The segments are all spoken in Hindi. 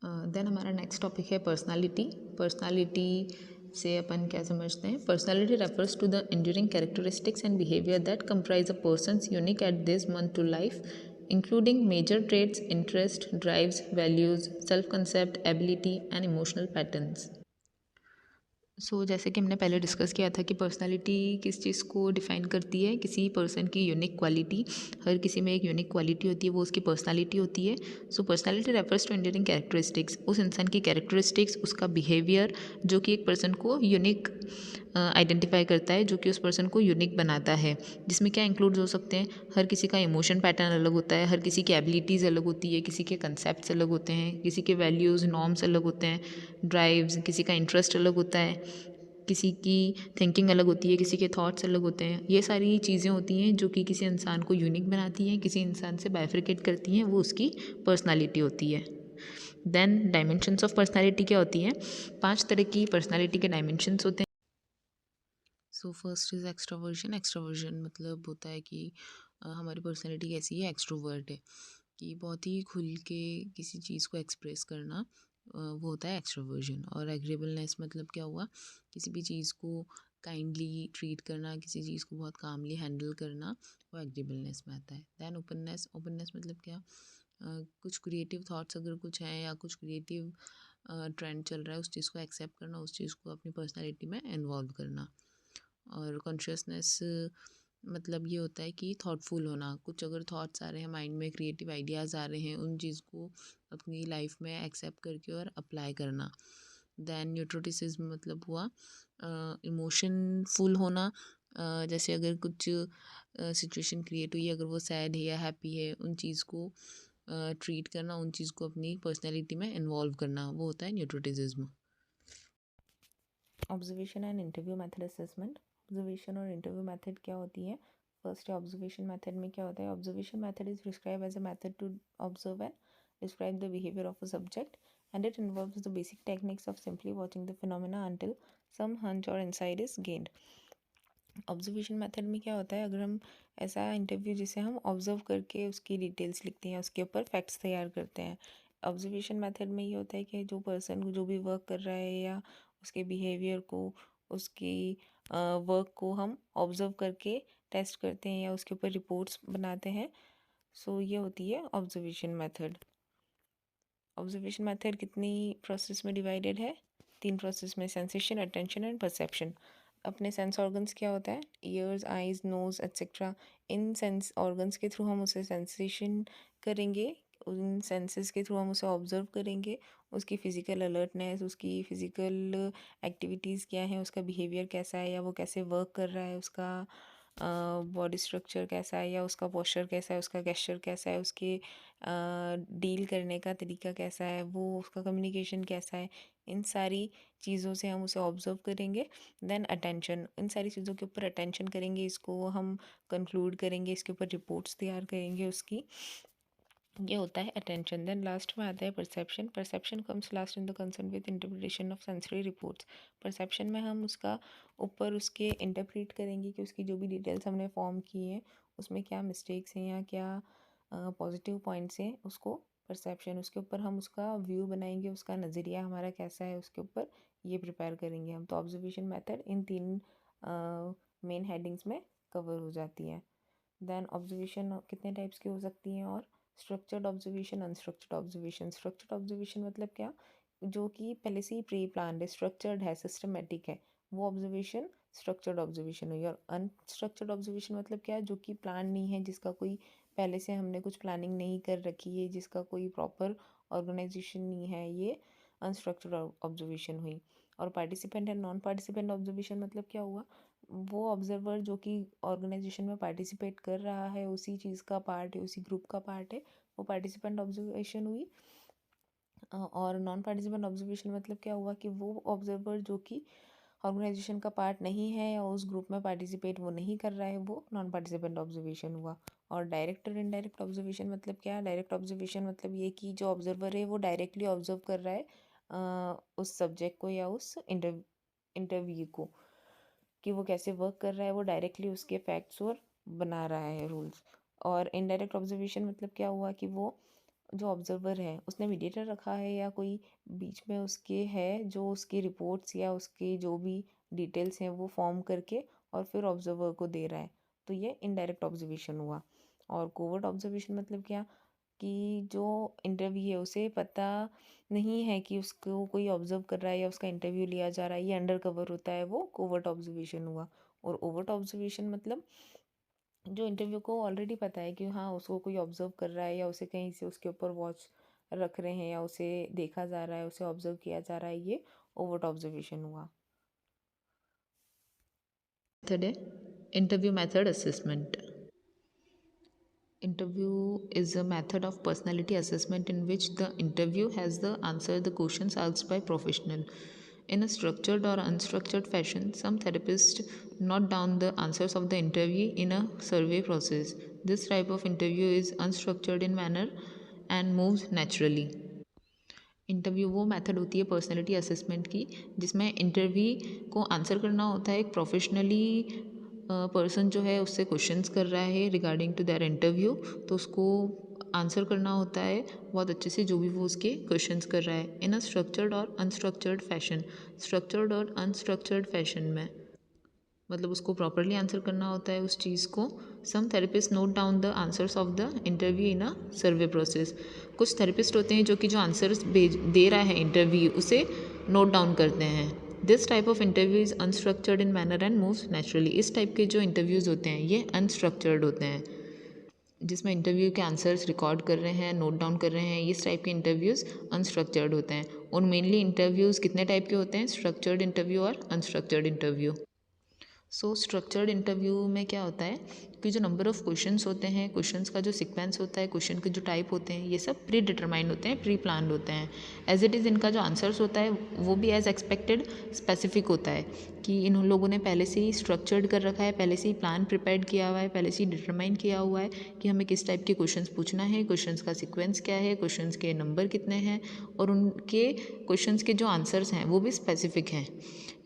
देन हमारा नेक्स्ट टॉपिक है पर्सनालिटी। पर्सनालिटी से अपन क्या समझते हैं? Personality refers to the enduring characteristics and behavior that comprise a person's unique at this month to life, including major traits, interest, drives, values, self-concept, ability, and emotional patterns. जैसे कि हमने पहले डिस्कस किया था कि पर्सनालिटी किस चीज़ को डिफ़ाइन करती है? किसी पर्सन की यूनिक क्वालिटी। हर किसी में एक यूनिक क्वालिटी होती है, वो उसकी पर्सनालिटी होती है। Personality refers to enduring characteristics, उस इंसान की कैरेक्टरिस्टिक्स, उसका बिहेवियर जो कि एक पर्सन को यूनिक आइडेंटिफाई करता है, जो कि उस पर्सन को यूनिक बनाता है। जिसमें क्या इंक्लूड हो सकते हैं? हर किसी का इमोशन पैटर्न अलग होता है, हर किसी की एबिलिटीज़ अलग होती है, किसी के कंसेप्ट्स अलग होते हैं, किसी के वैल्यूज़ नॉर्म्स अलग होते हैं, ड्राइव्स, किसी का इंटरेस्ट अलग होता है, किसी की थिंकिंग अलग होती है, किसी के थॉट्स अलग होते हैं। ये सारी चीज़ें होती हैं जो कि किसी इंसान को यूनिक बनाती हैं, किसी इंसान से बाइफरकेट करती हैं, वो उसकी पर्सनालिटी होती है। देन डायमेंशंस ऑफ पर्सनालिटी क्या होती है? 5 तरह की पर्सनालिटी के डायमेंशंस होते हैं। First is extroversion. एक्सट्रोवर्जन मतलब होता है कि हमारी पर्सनालिटी कैसी है? एक्सट्रोवर्ट है, कि बहुत ही खुल के किसी चीज़ को एक्सप्रेस करना, वो होता है एक्सट्रोवर्जन। और एग्रीएबलनेस मतलब क्या हुआ? किसी भी चीज़ को काइंडली ट्रीट करना, किसी चीज़ को बहुत कामली हैंडल करना, वो एग्रीएबलनेस में आता है। Then openness. ओपननेस मतलब क्या? कुछ क्रिएटिव थॉट्स अगर कुछ हैं या कुछ क्रिएटिव ट्रेंड चल रहा है, उस चीज़ को एक्सेप्ट करना, उस चीज़ को अपनी पर्सनैलिटी में इन्वॉल्व करना। और कॉन्शियसनेस मतलब ये होता है कि थॉटफुल होना। कुछ अगर थॉट्स आ रहे हैं माइंड में, क्रिएटिव आइडियाज़ आ रहे हैं, उन चीज़ को अपनी लाइफ में एक्सेप्ट करके और अप्लाई करना। दैन न्यूट्रोटिसिज्म मतलब हुआ इमोशनफुल होना। जैसे अगर कुछ सिचुएशन क्रिएट हुई है, अगर वो सैड है या हैप्पी है, उन चीज़ को ट्रीट करना, उन चीज़ को अपनी पर्सनैलिटी में इन्वॉल्व करना, वो होता है neuroticism. Observation and interview method assessment. Observation और इंटरव्यू मेथड क्या होती है? फर्स्ट है ऑब्जर्वेशन मेथड में क्या होता है? Observation method is prescribe as a method to observe and describe the behavior of a subject, and it involves the basic techniques of simply watching the phenomena until some hunch or insight is gained. Observation method में क्या होता है? अगर हम ऐसा इंटरव्यू जिसे हम ऑब्जर्व करके उसकी डिटेल्स लिखते हैं, उसके ऊपर फैक्ट्स तैयार करते हैं। ऑब्जर्वेशन मेथड में ये होता है कि जो पर्सन जो भी वर्क कर रहा है या उसके बिहेवियर को, उसकी वर्क को हम ऑब्जर्व करके टेस्ट करते हैं या उसके ऊपर रिपोर्ट्स बनाते हैं। ये होती है ऑब्जर्वेशन मेथड। ऑब्जर्वेशन मेथड कितनी प्रोसेस में डिवाइडेड है? 3 प्रोसेस में, सेंसेशन, अटेंशन एंड परसेप्शन। अपने सेंस ऑर्गन्स क्या होता है? Ears, eyes, nose etcetera. इन सेंस ऑर्गन्स के थ्रू हम उसे सेंसेशन करेंगे, उन सेंसेस के थ्रू हम उसे ऑब्जर्व करेंगे। उसकी फ़िज़िकल अलर्टनेस, उसकी फ़िज़िकल एक्टिविटीज़ क्या हैं, उसका बिहेवियर कैसा है या वो कैसे वर्क कर रहा है, उसका बॉडी स्ट्रक्चर कैसा है या उसका पोस्चर कैसा है, उसका गेस्चर कैसा है, उसके डील करने का तरीका कैसा है, वो उसका कम्युनिकेशन कैसा है। इन सारी चीज़ों से हम उसे ऑब्जर्व करेंगे। देन अटेंशन, इन सारी चीज़ों के ऊपर अटेंशन करेंगे, इसको हम कंक्लूड करेंगे, इसके ऊपर रिपोर्ट्स तैयार करेंगे उसकी। ये होता है अटेंशन। देन लास्ट में आता है perception. Perception comes last in the concern with interpretation of sensory reports. Perception में हम उसका ऊपर उसके इंटरप्रेट करेंगे कि उसकी जो भी डिटेल्स हमने फॉर्म की हैं उसमें क्या मिस्टेक्स हैं या क्या पॉजिटिव पॉइंट्स हैं, उसको परसेप्शन, उसके ऊपर हम उसका व्यू बनाएंगे, उसका नज़रिया हमारा कैसा है उसके ऊपर, ये प्रिपेयर करेंगे हम। तो observation method in 3 main headings में कवर हो जाती है। देन ऑब्जर्वेशन कितने टाइप्स की हो सकती हैं? और structured observation, unstructured observation. Structured observation मतलब क्या? जो कि पहले से ही प्री प्लान्ड है, स्ट्रक्चर्ड है, सिस्टमेटिक है, वो ऑब्जर्वेशन स्ट्रक्चर्ड ऑब्जर्वेशन हुई। और अनस्ट्रक्चर्ड ऑब्जर्वेशन मतलब क्या? जो कि प्लान नहीं है, जिसका कोई पहले से हमने कुछ प्लानिंग नहीं कर रखी है, जिसका कोई प्रॉपर ऑर्गेनाइजेशन नहीं है, ये अनस्ट्रक्चर्ड ऑब्जर्वेशन हुई। और participant and non participant observation मतलब क्या हुआ? वो ऑब्जर्वर जो कि ऑर्गेनाइजेशन में पार्टिसिपेट कर रहा है, उसी चीज़ का पार्ट है, उसी ग्रुप का पार्ट है, वो पार्टिसिपेंट ऑब्जर्वेशन हुई। और नॉन पार्टिसिपेंट ऑब्जर्वेशन मतलब क्या हुआ? कि वो ऑब्जर्वर जो कि ऑर्गेनाइजेशन का पार्ट नहीं है या उस ग्रुप में पार्टिसिपेट वो नहीं कर रहा है, वो नॉन पार्टिसिपेंट ऑब्जर्वेशन हुआ। और डायरेक्ट और इनडायरेक्ट ऑब्जर्वेशन मतलब क्या? डायरेक्ट ऑब्जर्वेशन मतलब ये कि जो ऑब्जर्वर है वो डायरेक्टली ऑब्जर्व कर रहा है उस सब्जेक्ट को या उस इंटरव्यू को, कि वो कैसे वर्क कर रहा है, वो डायरेक्टली उसके फैक्ट्स और बना रहा है रूल्स। और इनडायरेक्ट ऑब्जर्वेशन मतलब क्या हुआ? कि वो जो ऑब्जर्वर है उसने मीडिएटर रखा है या कोई बीच में उसके है जो उसकी रिपोर्ट्स या उसके जो भी डिटेल्स हैं वो फॉर्म करके और फिर ऑब्जर्वर को दे रहा है, तो ये इनडायरेक्ट ऑब्जर्वेशन हुआ। और कोवर्ट ऑब्जर्वेशन मतलब क्या, कि जो इंटरव्यू है उसे पता नहीं है कि उसको कोई ऑब्जर्व कर रहा है या उसका इंटरव्यू लिया जा रहा है, ये अंडर कवर होता है, वो कोवर्ट ऑब्जर्वेशन हुआ। और ओवर्ट ऑब्जर्वेशन मतलब जो इंटरव्यू को ऑलरेडी पता है कि हाँ उसको कोई ऑब्जर्व कर रहा है या उसे कहीं से उसके ऊपर वॉच रख रहे हैं या उसे देखा जा रहा है, उसे ऑब्जर्व किया जा रहा है, ये ओवर्ट ऑब्जर्वेशन हुआ। मेथड है interview method assessment. Interview is a method of personality assessment in which the interview has the answer the questions asked by professional. In a structured or unstructured fashion, some therapists note down the answers of the interview in a survey process. This type of interview is unstructured in manner and moves naturally. Interview वो मेथड होती है पर्सनैलिटी असेसमेंट की जिसमें इंटरव्यू को आंसर करना होता है एक प्रोफेशनली पर्सन जो है उससे क्वेश्चंस कर रहा है रिगार्डिंग टू देयर इंटरव्यू, तो उसको आंसर करना होता है बहुत अच्छे से जो भी वो उसके क्वेश्चंस कर रहा है इन अ स्ट्रक्चर्ड और अनस्ट्रक्चर्ड फैशन. स्ट्रक्चर्ड और अनस्ट्रक्चर्ड फैशन में मतलब उसको प्रॉपरली आंसर करना होता है उस चीज़ को. Some therapist note down the answers of the interview in a survey process. कुछ थेरेपिस्ट होते हैं जो कि जो आंसर्स दे रहा है इंटरव्यू उसे नोट डाउन करते हैं. This type of interview is unstructured in manner and moves naturally. इस टाइप के जो इंटरव्यूज़ होते हैं ये अनस्ट्रक्चर्ड होते हैं जिसमें इंटरव्यू के आंसर्स रिकॉर्ड कर रहे हैं, नोट डाउन कर रहे हैं. इस टाइप के इंटरव्यूज़ अनस्ट्रक्चर्ड होते हैं. और मेनली इंटरव्यूज़ कितने टाइप के होते हैं, स्ट्रक्चर्ड इंटरव्यू और अनस्ट्रक्चर्ड इंटरव्यू. सो स्ट्रक्चर्ड इंटरव्यू में क्या होता है कि जो नंबर ऑफ़ क्वेश्चंस होते हैं, क्वेश्चंस का जो सीक्वेंस होता है, क्वेश्चन के जो टाइप होते हैं, ये सब प्री डिटरमाइंड होते हैं, प्री प्लान्ड होते हैं. एज इट इज़ इनका जो आंसर्स होता है वो भी एज एक्सपेक्टेड स्पेसिफिक होता है कि इन लोगों ने पहले से ही स्ट्रक्चर्ड कर रखा है, पहले से ही प्लान प्रिपेयर किया हुआ है, पहले से ही डिटरमाइन किया हुआ है कि हमें किस टाइप के क्वेश्चंस पूछना है, क्वेश्चंस का सीक्वेंस क्या है, क्वेश्चंस के नंबर कितने हैं और उनके क्वेश्चंस के जो आंसर्स हैं वो भी स्पेसिफिक हैं.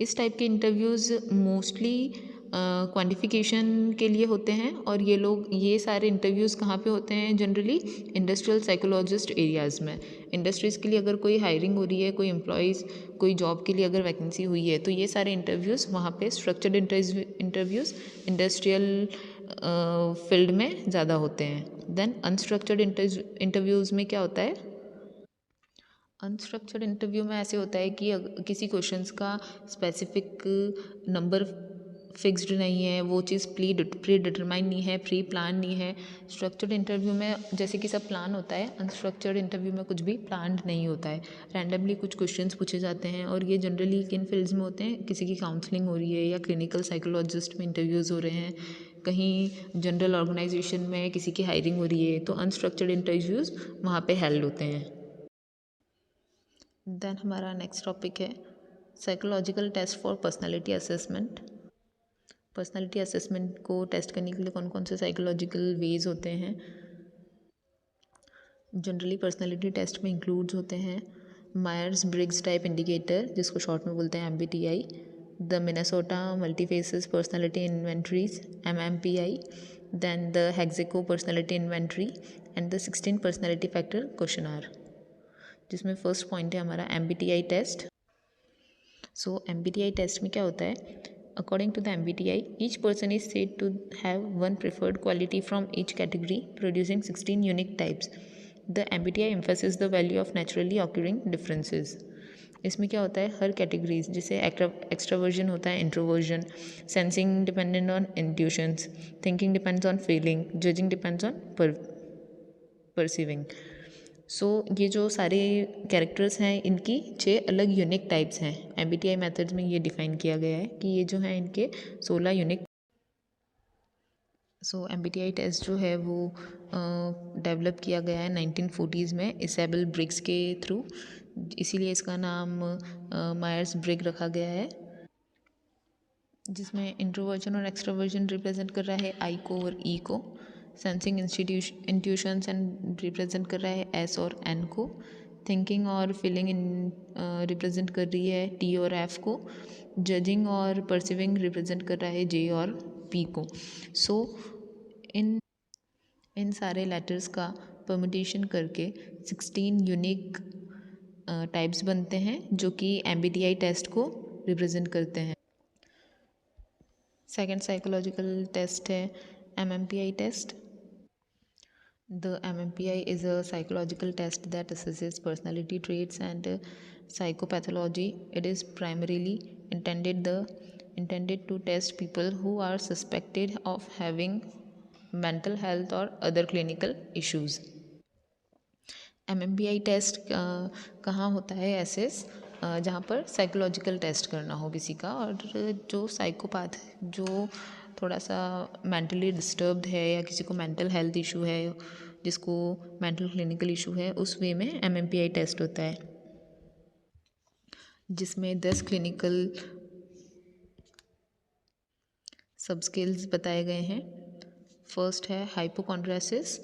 इस टाइप के इंटरव्यूज़ मोस्टली क्वांटिफिकेशन के लिए होते हैं और ये सारे इंटरव्यूज़ कहाँ पे होते हैं जनरली इंडस्ट्रियल साइकोलॉजिस्ट एरियाज़ में. इंडस्ट्रीज़ के लिए अगर कोई हायरिंग हो रही है, कोई एम्प्लॉयज़ कोई जॉब के लिए अगर वैकेंसी हुई है तो ये सारे इंटरव्यूज़ वहाँ पे स्ट्रक्चर्ड इंटरव्यूज़ इंडस्ट्रियल फील्ड में ज़्यादा होते हैं. देन अनस्ट्रक्चर्ड इंटरव्यूज़ में क्या होता है, अनस्ट्रक्चर्ड इंटरव्यू में ऐसे होता है कि किसी क्वेश्चंस का स्पेसिफिक नंबर फिक्स्ड नहीं है, वो चीज़ प्री डिटरमाइन नहीं है, प्री प्लान नहीं है. स्ट्रक्चर्ड इंटरव्यू में जैसे कि सब प्लान होता है, अनस्ट्रक्चर्ड इंटरव्यू में कुछ भी प्लान्ड नहीं होता है. रैंडमली कुछ क्वेश्चंस पूछे जाते हैं और ये जनरली किन फील्ड्स में होते हैं, किसी की काउंसलिंग हो रही है या क्लिनिकल साइकोलॉजिस्ट में इंटरव्यूज़ हो रहे हैं, कहीं जनरल ऑर्गेनाइजेशन में किसी की हायरिंग हो रही है, तो अनस्ट्रक्चर्ड इंटरव्यूज़ वहाँ पे हेल्ड होते हैं. देन हमारा नेक्स्ट टॉपिक है psychological test for personality assessment. Personality assessment को टेस्ट करने के लिए कौन कौन से साइकोलॉजिकल वेज होते हैं. जनरली पर्सनालिटी टेस्ट में इंक्लूड्स होते हैं मायर्स ब्रिग्स टाइप इंडिकेटर जिसको शॉर्ट में बोलते हैं MBTI, the Minnesota multiphasic personality inventories MMPI, then the हेक्सिको personality inventory and the 16 personality factor questionnaire, जिसमें फर्स्ट पॉइंट है हमारा MBTI test. So MBTI test में क्या होता है, according to the MBTI each person is said to have one preferred quality from each category producing 16 unique types. The MBTI emphasizes the value of naturally occurring differences. इसमें क्या होता है, हर कैटेगरीज जैसे एक्स्ट्रावर्जन होता है, introversion, sensing dependent on intuitions, thinking depends on feeling, judging depends on perceiving. So ये जो सारे कैरेक्टर्स हैं इनकी 6 अलग यूनिक टाइप्स हैं. MBTI मेथड्स में ये डिफ़ाइन किया गया है कि ये जो हैं इनके 16 यूनिक. सो MBTI टेस्ट जो है वो डेवलप किया गया है 1940s में इसेबल ब्रिग्स के थ्रू, इसीलिए इसका नाम मायर्स ब्रिग रखा गया है, जिसमें इंट्रोवर्जन और एक्सट्रोवर्जन रिप्रेजेंट कर रहा है I को और E को, सेंसिंग इंट्यूशंस एंड रिप्रेजेंट कर रहा है S और N को, थिंकिंग और फीलिंग रिप्रेजेंट कर रही है T और F को, जजिंग और परसीविंग रिप्रेजेंट कर रहा है J और P को. सो इन सारे लेटर्स का परमुटेशन करके 16 यूनिक टाइप्स बनते हैं जो कि MBTI टेस्ट को रिप्रेजेंट करते हैं। सेकंड साइकोलॉजिकल टेस्ट है MMPI test. The MMPI is a psychological test that assesses personality traits and psychopathology. It is primarily intended to test people who are suspected of having mental health or other clinical issues. MMPI test कहाँ होता है एसेस जहाँ पर साइकोलॉजिकल टेस्ट करना हो किसी का, और जो साइकोपाथ जो थोड़ा सा मेंटली डिस्टर्ब्ड है या किसी को मेंटल हेल्थ इशू है, जिसको मेंटल क्लिनिकल इशू है, उस वे में MMPI टेस्ट होता है, जिसमें 10 क्लिनिकल सब स्किल्स बताए गए हैं। फर्स्ट है हाइपोकॉन्ड्रियासिस,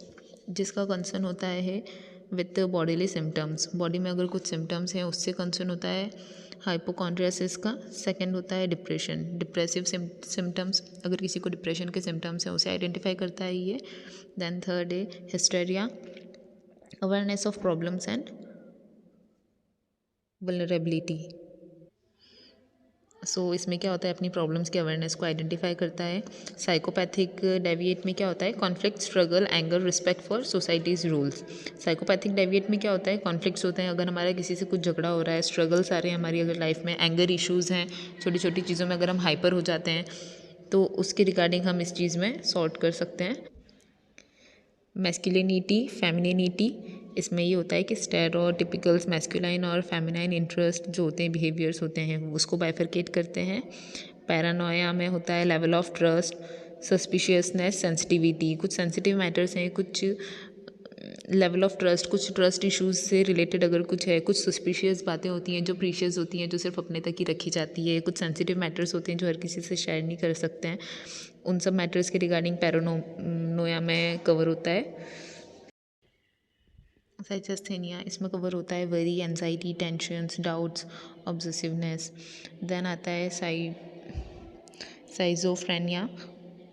जिसका कंसर्न होता है विथ बॉडीली सिम्टम्स, बॉडी में अगर कुछ सिम्टम्स हैं उससे कंसर्न होता है हाइपोकॉन्ड्रियासिस का। सेकंड होता है डिप्रेशन, डिप्रेसिव सिम्टम्स, अगर किसी को डिप्रेशन के सिम्टम्स हैं उसे आइडेंटिफाई करता है ये। देन थर्ड है hysteria, awareness of problems and vulnerability. So इसमें क्या होता है, अपनी प्रॉब्लम्स की अवेयरनेस को आइडेंटिफाई करता है। साइकोपैथिक डेविएट में क्या होता है, conflict, struggle, anger, respect for societies rules. Psychopathic deviate में क्या होता है, कॉन्फ्लिक्ट्स होते हैं, अगर हमारा किसी से कुछ झगड़ा हो रहा है, स्ट्रगल्स आ रहे हैं हमारी अगर लाइफ में, एंगर इश्यूज़ हैं, छोटी छोटी चीज़ों में अगर हम हाइपर हो जाते हैं तो उसके रिगार्डिंग हम इस चीज़ में सॉर्ट कर सकते हैं। मैस्कुलिनिटी, फेमिनिनिटी, इसमें ये होता है कि स्टेरियोटिपिकल्स मैस्कुलाइन और फेमिनाइन इंटरेस्ट जो होते हैं, बिहेवियर्स होते हैं, उसको बाइफरकेट करते हैं। पैरानोया में होता है level of trust, suspiciousness, sensitivity, कुछ सेंसिटिव मैटर्स हैं, कुछ लेवल ऑफ ट्रस्ट, कुछ ट्रस्ट इश्यूज से रिलेटेड अगर कुछ है, कुछ सस्पिशियस बातें होती हैं जो प्रीशियस होती हैं, जो सिर्फ अपने तक ही रखी जाती है, कुछ सेंसिटिव मैटर्स होते हैं जो हर किसी से शेयर नहीं कर सकते हैं, उन सब मैटर्स के रिगार्डिंग पैरानोया में कवर होता है। साइकोस्थेनिया, इसमें कवर होता है worry, anxiety, tensions, doubts, obsessiveness. Then आता है schizophrenia,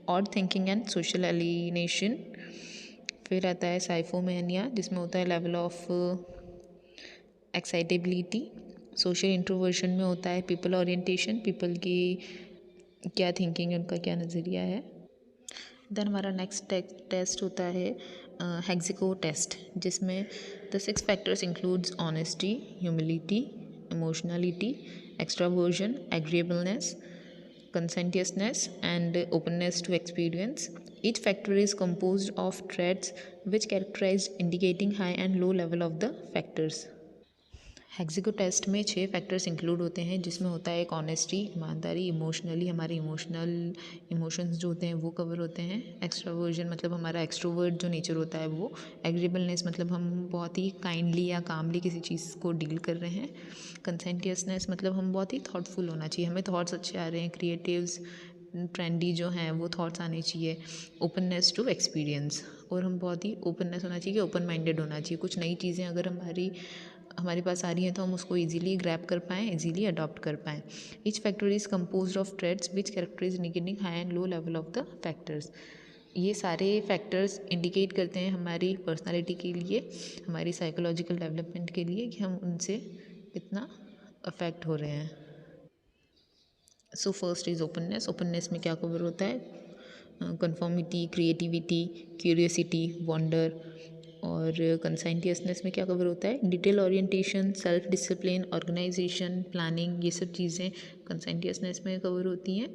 odd thinking and social alienation. फिर आता है साइफोमेनिया, जिसमें होता है level of excitability. Social introversion में होता है पीपल ओरिएंटेशन, पीपल की क्या थिंकिंग है, उनका क्या नज़रिया है। देन हमारा नेक्स्ट टेस्ट होता है हेक्सिको टेस्ट, जिसमें the 6 factors includes honesty, humility, emotionality, extraversion, agreeableness, conscientiousness and openness to experience. Each factor is composed of traits which characterize indicating high and low level of the factors. हेक्सिको टेस्ट में 6 फैक्टर्स इंक्लूड होते हैं, जिसमें होता है एक ऑनेस्टी, ईमानदारी, इमोशनली हमारे इमोशंस जो होते हैं वो कवर होते हैं, एक्स्ट्रावर्जन मतलब हमारा एक्सट्रोवर्ट जो नेचर होता है वो, एग्रीएबलनेस मतलब हम बहुत ही काइंडली या कामली किसी चीज़ को डील कर रहे हैं, कंसेंटियसनेस मतलब हम बहुत ही थॉटफुल होना चाहिए, हमें थॉट्स अच्छे आ रहे हैं, क्रिएटिव्स ट्रेंडी जो हैं वो थॉट्स आने चाहिए, ओपननेस टू एक्सपीरियंस, और हम बहुत ही ओपननेस होना चाहिए कि ओपन माइंडेड होना चाहिए, कुछ नई चीज़ें अगर हमारे पास आ रही हैं तो हम उसको इजीली ग्रैब कर पाएँ, इजीली अडॉप्ट कर पाएँ। Each factor is composed of traits which characterize indicating high and low level of the factors. ये सारे फैक्टर्स इंडिकेट करते हैं हमारी पर्सनालिटी के लिए, हमारी साइकोलॉजिकल डेवलपमेंट के लिए, कि हम उनसे कितना अफेक्ट हो रहे हैं। So first is openness. Openness में क्या कवर होता है, कन्फॉर्मिटी, क्रिएटिविटी, क्यूरियोसिटी, वंडर, और कंसाइंटियसनेस में क्या कवर होता है, detail orientation, self discipline, organisation, planning, ये सब चीज़ें कंसाइंटियसनेस में कवर होती हैं।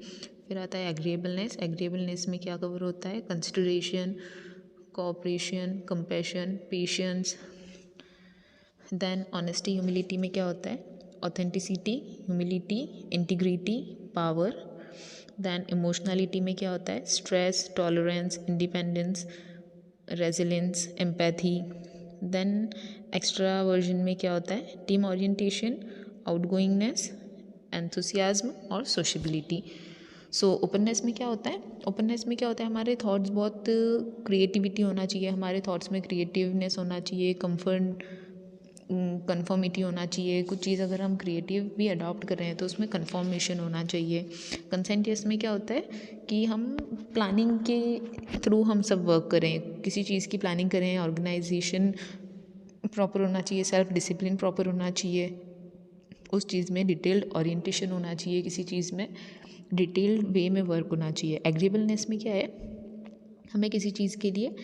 फिर आता है एग्रीएबलनेस। एग्रीएबलनेस में क्या कवर होता है, consideration, cooperation, compassion, patience. Then honesty, humility में क्या होता है, authenticity, humility, integrity, power. Then emotionality में क्या होता है, stress, tolerance, independence, resilience, empathy. Then extraversion में क्या होता है, टीम ओरिएंटेशन, आउटगोइंगनेस, एंथुसियाज्म और सोशबिलिटी। सो ओपननेस में क्या होता है, ओपननेस में क्या होता है, हमारे थॉट्स बहुत क्रिएटिविटी होना चाहिए, हमारे थॉट्स में क्रिएटिवनेस होना चाहिए, कन्फर्मिटी होना चाहिए। कुछ चीज़ अगर हम क्रिएटिव भी अडॉप्ट कर रहे हैं तो उसमें कन्फर्मेशन होना चाहिए। कंसेंटियस में क्या होता है कि हम प्लानिंग के थ्रू हम सब वर्क करें, किसी चीज़ की प्लानिंग करें, ऑर्गेनाइजेशन प्रॉपर होना चाहिए, सेल्फ डिसिप्लिन प्रॉपर होना चाहिए, उस चीज़ में डिटेल्ड ओरिएंटेशन होना चाहिए, किसी चीज़ में डिटेल्ड वे में वर्क होना चाहिए। एग्रीबलनेस में क्या है, हमें किसी चीज़ के लिए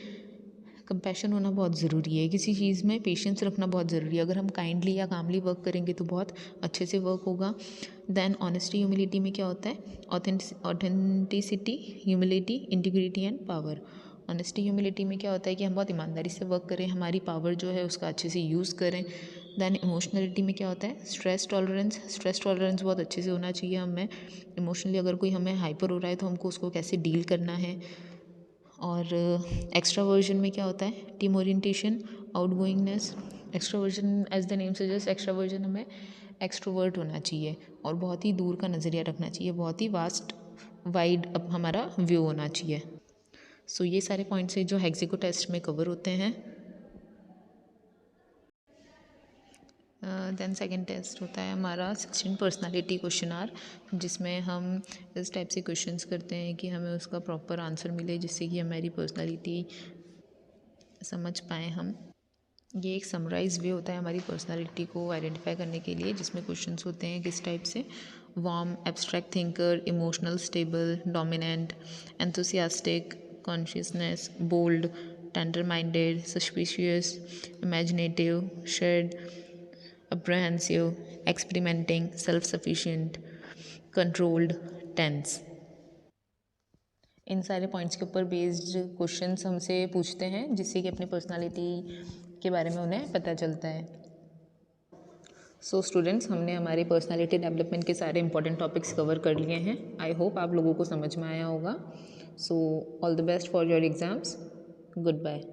कंपैशन होना बहुत ज़रूरी है, किसी चीज़ में पेशेंस रखना बहुत ज़रूरी है। अगर हम काइंडली या कामली वर्क करेंगे तो बहुत अच्छे से वर्क होगा। देन ऑनेस्टी ह्यूमिलिटी में क्या होता है, authenticity, humility, integrity and power. Honesty humility में क्या होता है कि हम बहुत ईमानदारी से वर्क करें, हमारी पावर जो है उसका अच्छे से यूज़ करें। देन इमोशनलिटी में क्या होता है, स्ट्रेस टॉलरेंस बहुत अच्छे से होना चाहिए हमें। इमोशनली अगर कोई हमें हाइपर हो रहा है तो हमको उसको कैसे डील करना है। और एक्स्ट्रावर्जन में क्या होता है, team orientation, outgoingness. Extraversion as the name suggest, extraversion हमें एक्सट्रोवर्ट होना चाहिए और बहुत ही दूर का नज़रिया रखना चाहिए, बहुत ही वास्ट वाइड अब हमारा व्यू होना चाहिए। सो ये सारे पॉइंट्स हैं जो हेक्सिको टेस्ट में कवर होते हैं। देन सेकंड टेस्ट होता है हमारा 16 पर्सनालिटी क्वेश्चनार, जिसमें हम इस टाइप से क्वेश्चंस करते हैं कि हमें उसका प्रॉपर आंसर मिले, जिससे कि हमारी पर्सनालिटी समझ पाएँ हम। ये एक समराइज वे होता है हमारी पर्सनालिटी को आइडेंटिफाई करने के लिए, जिसमें क्वेश्चंस होते हैं किस टाइप से, warm, abstract thinker, emotional stable, dominant, enthusiastic, consciousness, bold, tender minded, suspicious, imaginative, shrewd, apprehensive, experimenting, self-sufficient, controlled, tense। इन सारे पॉइंट्स के ऊपर बेस्ड क्वेश्चंस हमसे पूछते हैं, जिससे कि अपनी पर्सनालिटी के बारे में उन्हें पता चलता है। सो स्टूडेंट्स, हमने हमारी पर्सनालिटी डेवलपमेंट के सारे इंपॉर्टेंट टॉपिक्स कवर कर लिए हैं। आई होप आप लोगों को समझ में आया होगा। So all the best for your exams. Good bye.